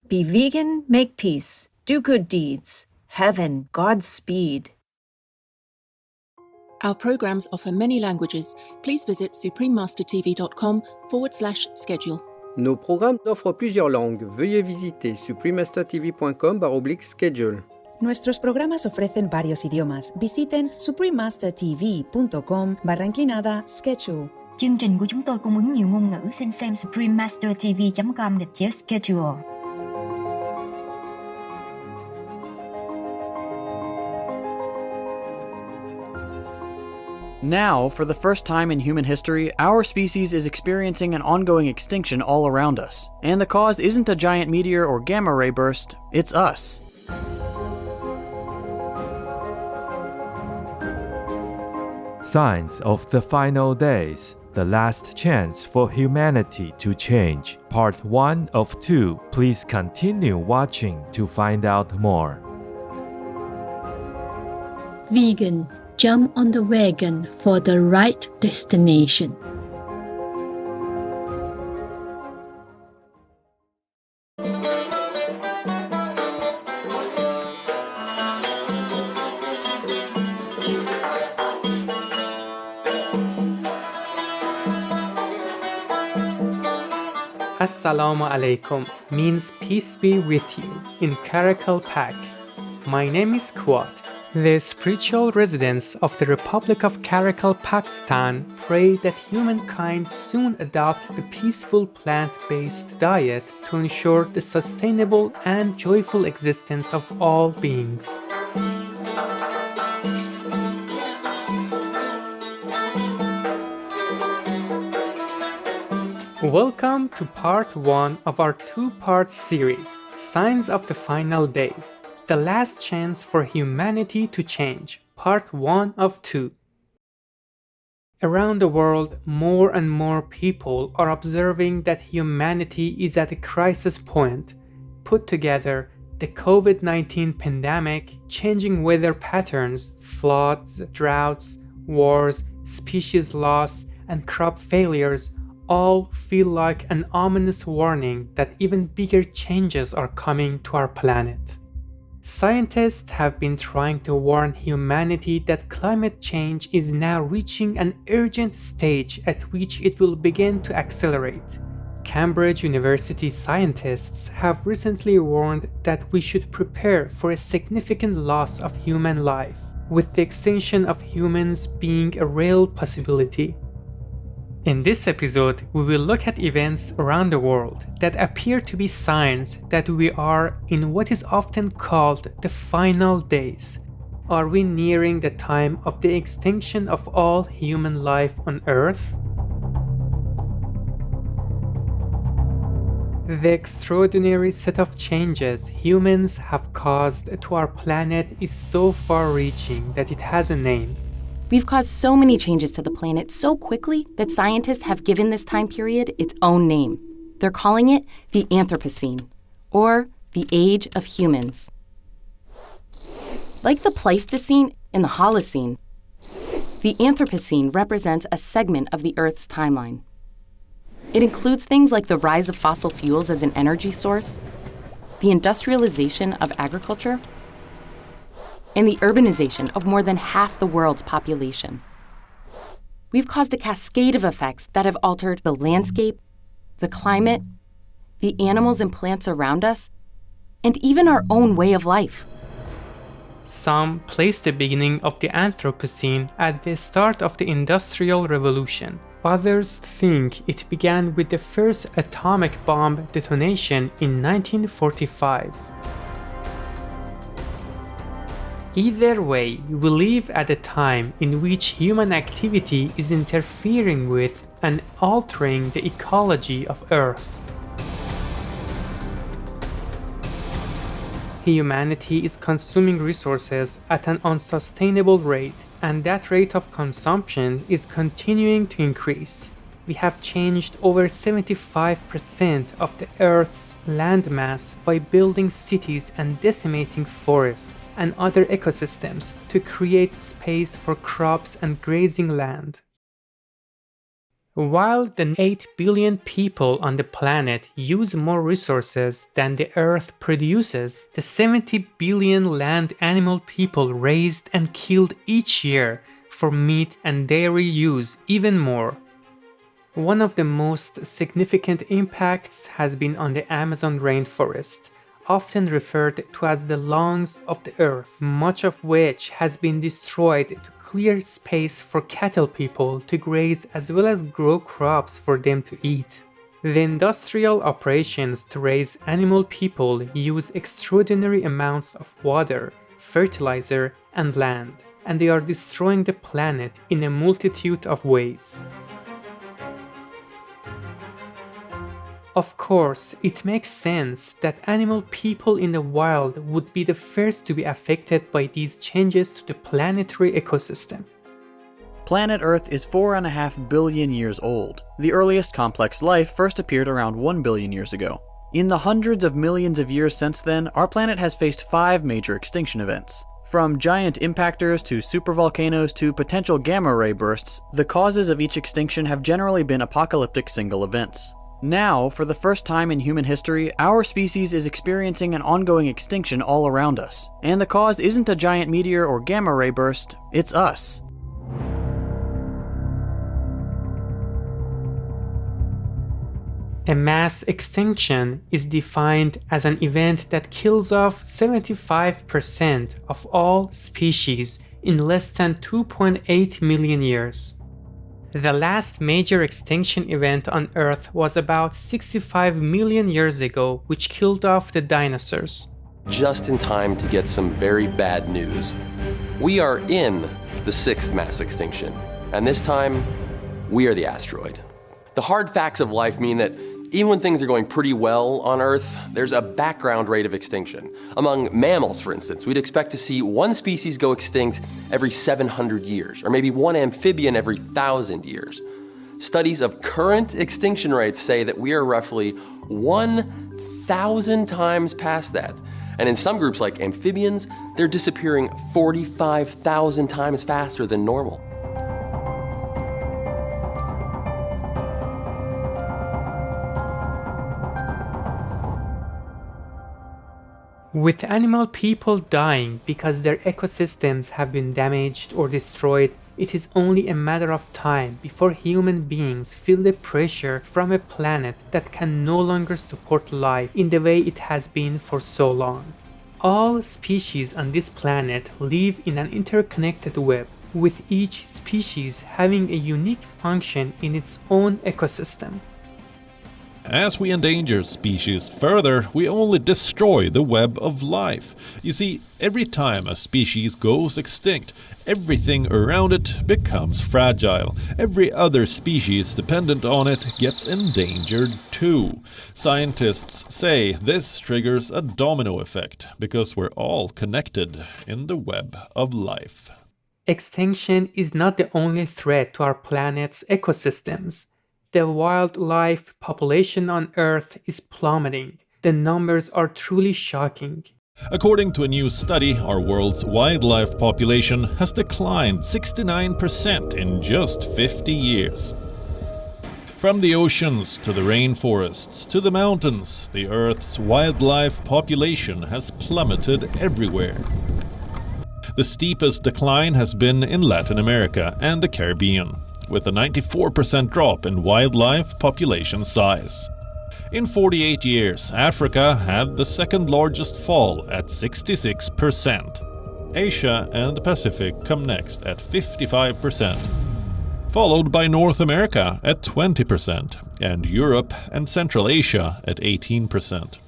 Be vegan, make peace, do good deeds. Heaven, Godspeed. Our programs offer many languages. Please visit suprememastertv.com/schedule. Nos programmes offrent plusieurs langues. Veuillez visiter suprememastertv.com/schedule. Nuestros programas ofrecen varios idiomas. Visiten suprememastertv.com/schedule. Chương trình của chúng tôi cung ứng nhiều ngôn ngữ. Xin xem suprememastertv.com/schedule. Now, for the first time in human history, our species is experiencing an ongoing extinction all around us. And the cause isn't a giant meteor or gamma ray burst, it's us. Signs of the Final Days, The Last Chance for Humanity to Change. Part 1 of 2. Please continue watching to find out more. Vegan, jump on the wagon for the right destination. Assalamu alaikum means peace be with you in Karakalpak. My name is Kuat. The spiritual residents of the Republic of Karakalpakstan pray that humankind soon adopt a peaceful plant-based diet to ensure the sustainable and joyful existence of all beings. Welcome to part 1 of our two-part series, Signs of the Final Days, The Last Chance for Humanity to Change, part 1 of 2. Around the world, more and more people are observing that humanity is at a crisis point. Put together, the COVID-19 pandemic, changing weather patterns, floods, droughts, wars, species loss, and crop failures all feel like an ominous warning that even bigger changes are coming to our planet. Scientists have been trying to warn humanity that climate change is now reaching an urgent stage at which it will begin to accelerate. Cambridge University scientists have recently warned that we should prepare for a significant loss of human life, with the extinction of humans being a real possibility. In this episode, we will look at events around the world that appear to be signs that we are in what is often called the final days. Are we nearing the time of the extinction of all human life on Earth? The extraordinary set of changes humans have caused to our planet is so far-reaching that it has a name. We've caused so many changes to the planet so quickly that scientists have given this time period its own name. They're calling it the Anthropocene, or the Age of Humans. Like the Pleistocene and the Holocene, the Anthropocene represents a segment of the Earth's timeline. It includes things like the rise of fossil fuels as an energy source, the industrialization of agriculture, and the urbanization of more than half the world's population. We've caused a cascade of effects that have altered the landscape, the climate, the animals and plants around us, and even our own way of life. Some place the beginning of the Anthropocene at the start of the Industrial Revolution. Others think it began with the first atomic bomb detonation in 1945. Either way, we live at a time in which human activity is interfering with and altering the ecology of Earth. Humanity is consuming resources at an unsustainable rate, and that rate of consumption is continuing to increase. We have changed over 75% of the Earth's landmass by building cities and decimating forests and other ecosystems to create space for crops and grazing land. While the 8 billion people on the planet use more resources than the Earth produces, the 70 billion land animal people raised and killed each year for meat and dairy use even more. One of the most significant impacts has been on the Amazon rainforest, often referred to as the lungs of the earth, much of which has been destroyed to clear space for cattle people to graze as well as grow crops for them to eat. The industrial operations to raise animal people use extraordinary amounts of water, fertilizer, and land, and they are destroying the planet in a multitude of ways. Of course, it makes sense that animal people in the wild would be the first to be affected by these changes to the planetary ecosystem. Planet Earth is 4.5 billion years old. The earliest complex life first appeared around 1 billion years ago. In the hundreds of millions of years since then, our planet has faced 5 major extinction events. From giant impactors to supervolcanoes to potential gamma ray bursts, the causes of each extinction have generally been apocalyptic single events. Now, for the first time in human history, our species is experiencing an ongoing extinction all around us. And the cause isn't a giant meteor or gamma ray burst, it's us. A mass extinction is defined as an event that kills off 75% of all species in less than 2.8 million years. The last major extinction event on Earth was about 65 million years ago, which killed off the dinosaurs. Just in time to get some very bad news. We are in the 6th mass extinction, and this time, we are the asteroid. The hard facts of life mean that even when things are going pretty well on Earth, there's a background rate of extinction. Among mammals, for instance, we'd expect to see one species go extinct every 700 years, or maybe one amphibian every 1,000 years. Studies of current extinction rates say that we are roughly 1,000 times past that. And in some groups like amphibians, they're disappearing 45,000 times faster than normal. With animal people dying because their ecosystems have been damaged or destroyed, it is only a matter of time before human beings feel the pressure from a planet that can no longer support life in the way it has been for so long. All species on this planet live in an interconnected web, with each species having a unique function in its own ecosystem. As we endanger species further, we only destroy the web of life. You see, every time a species goes extinct, everything around it becomes fragile. Every other species dependent on it gets endangered too. Scientists say this triggers a domino effect, because we're all connected in the web of life. Extinction is not the only threat to our planet's ecosystems. The wildlife population on Earth is plummeting. The numbers are truly shocking. According to a new study, our world's wildlife population has declined 69% in just 50 years. From the oceans to the rainforests to the mountains, the Earth's wildlife population has plummeted everywhere. The steepest decline has been in Latin America and the Caribbean, with a 94% drop in wildlife population size. In 48 years, Africa had the second largest fall at 66%. Asia and the Pacific come next at 55%, followed by North America at 20%, and Europe and Central Asia at 18%.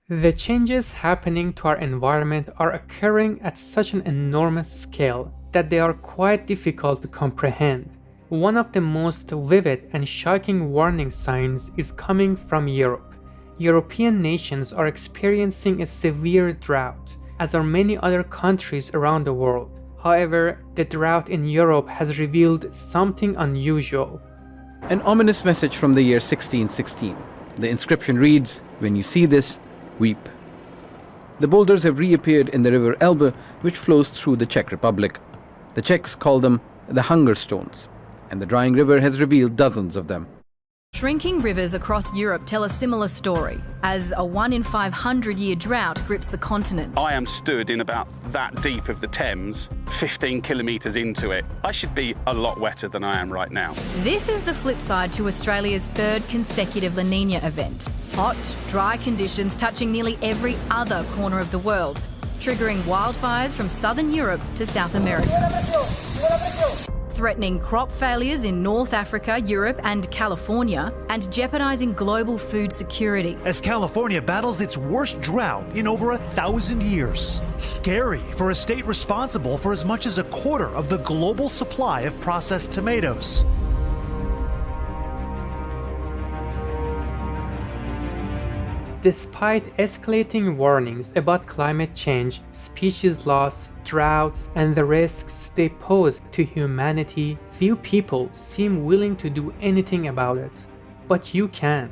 The changes happening to our environment are occurring at such an enormous scale that they are quite difficult to comprehend. One of the most vivid and shocking warning signs is coming from Europe. European nations are experiencing a severe drought, as are many other countries around the world. However, the drought in Europe has revealed something unusual. An ominous message from the year 1616. The inscription reads, "When you see this, weep." The boulders have reappeared in the river Elbe, which flows through the Czech Republic. The Czechs call them the hunger stones. and the drying river has revealed dozens of them. Shrinking rivers across Europe tell a similar story, as a 1 in 500-year drought grips the continent. I am stood in about that deep of the Thames, 15 kilometres into it. I should be a lot wetter than I am right now. This is the flip side to Australia's third consecutive La Niña event. Hot, dry conditions touching nearly every other corner of the world, triggering wildfires from southern Europe to South America. Threatening crop failures in North Africa, Europe and California, and jeopardising global food security. As California battles its worst drought in over 1,000 years. Scary for a state responsible for as much as a quarter of the global supply of processed tomatoes. Despite escalating warnings about climate change, species loss, droughts, and the risks they pose to humanity, few people seem willing to do anything about it. But you can.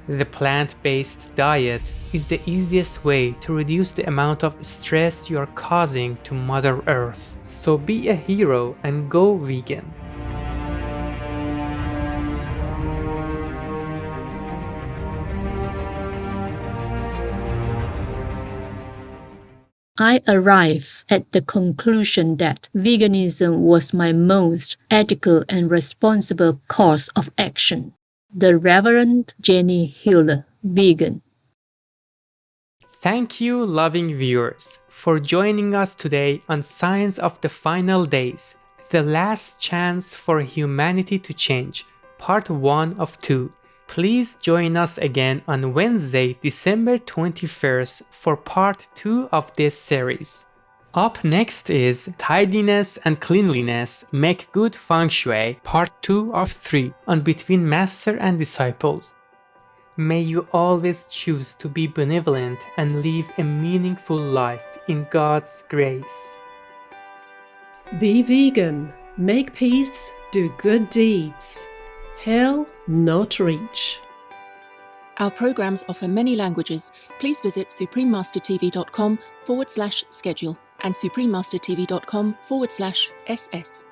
The plant-based diet is the easiest way to reduce the amount of stress you are causing to Mother Earth. So be a hero and go vegan. I arrived at the conclusion that veganism was my most ethical and responsible course of action. The Reverend Jenny Hiller, vegan. Thank you, loving viewers, for joining us today on Science of the Final Days, the last chance for humanity to change, part 1 of 2. Please join us again on Wednesday, December 21st for part 2 of this series. Up next is Tidiness and Cleanliness Make Good Feng Shui, part 2 of 3 on Between Master and Disciples. May you always choose to be benevolent and live a meaningful life in God's grace. Be vegan, make peace, do good deeds. Hell not reach. Our programs offer many languages. Please visit suprememastertv.com/schedule and suprememastertv.com/ss.